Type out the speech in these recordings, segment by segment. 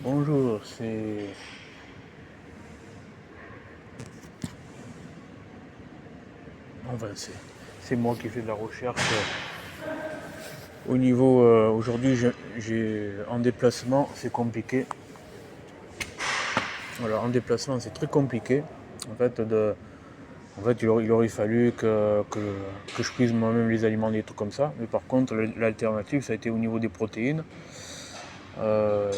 Bonjour, enfin, c'est moi qui fais de la recherche. Au niveau aujourd'hui, j'ai en déplacement, c'est compliqué. Voilà, en déplacement, c'est très compliqué. En fait, il aurait fallu que je cuise moi-même les aliments, des trucs comme ça. Mais par contre, l'alternative, ça a été au niveau des protéines. Euh,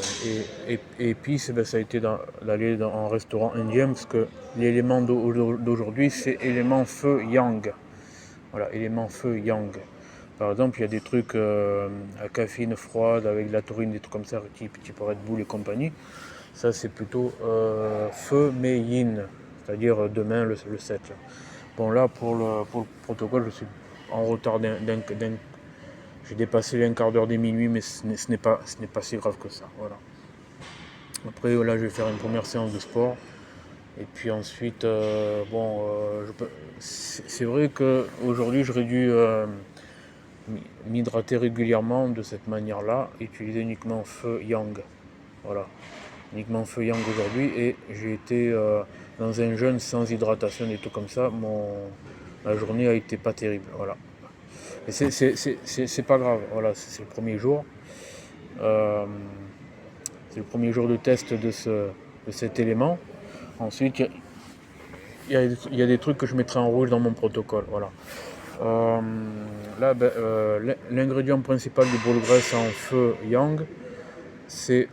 et puis, ça a été d'aller dans un restaurant indien parce que l'élément d'aujourd'hui, c'est élément feu yang. Voilà, élément feu yang. Par exemple, il y a des trucs à caféine froide avec de la taurine, des trucs comme ça, type Red Bull et compagnie. Ça, c'est plutôt feu mais yin, c'est-à-dire demain le 7. Là. Bon, là, pour le protocole, je suis en retard j'ai dépassé les un quart d'heure des minuit, mais ce n'est pas si grave que ça. Voilà. Après, là, je vais faire une première séance de sport. Et puis ensuite, c'est vrai qu'aujourd'hui, j'aurais dû m'hydrater régulièrement de cette manière-là, utiliser uniquement feu yang. Voilà, uniquement feu yang aujourd'hui. Et j'ai été dans un jeûne sans hydratation et tout comme ça. La journée a été pas terrible. Voilà. Et c'est pas grave. Voilà, c'est le premier jour. Euh, c'est le premier jour de test de cet élément. Ensuite, il y a des trucs que je mettrai en rouge dans mon protocole. Voilà. Euh, Là, l'ingrédient principal du boule graisse en feu yang, c'est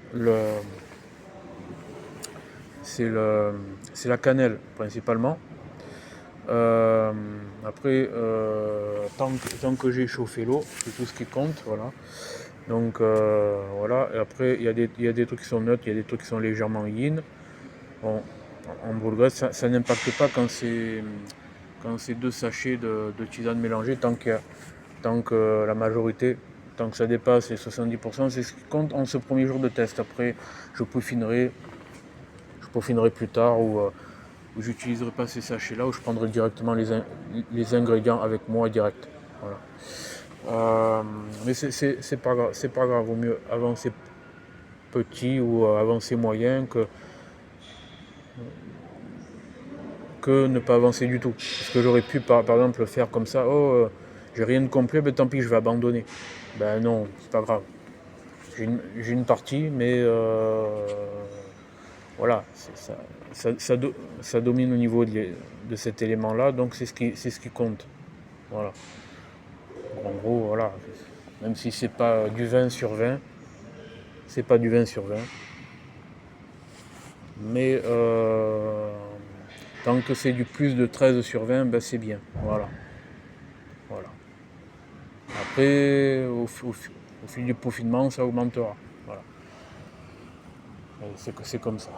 c'est le, c'est la cannelle principalement. Euh, Après, tant que j'ai chauffé l'eau, c'est tout ce qui compte, voilà. Donc voilà. Et après, il y a des trucs qui sont neutres, il y a des trucs qui sont légèrement yin. Bon, en boule graisse, ça n'impacte pas quand c'est deux sachets de tisane mélangée, tant que la majorité, tant que ça dépasse les 70%, c'est ce qui compte en ce premier jour de test. Après, je peaufinerai, je peaufinerai plus tard ou j'utiliserai pas ces sachets-là, où je prendrai directement les ingrédients avec moi direct. Voilà. Mais c'est pas grave, c'est pas grave, vaut mieux avancer petit ou avancer moyen que ne pas avancer du tout. Parce que j'aurais pu par exemple faire comme ça, j'ai rien de complet, ben tant pis, je vais abandonner. Ben non, c'est pas grave. J'ai une partie, mais voilà, ça, ça domine au niveau de cet élément-là, donc c'est ce qui compte. Voilà. En gros, voilà. Même si c'est pas du 20 sur 20, c'est pas du 20 sur 20. Mais tant que c'est du plus de 13 sur 20, ben c'est bien. Voilà. Voilà. Après, au fil du peaufinement, ça augmentera. Voilà. C'est comme ça.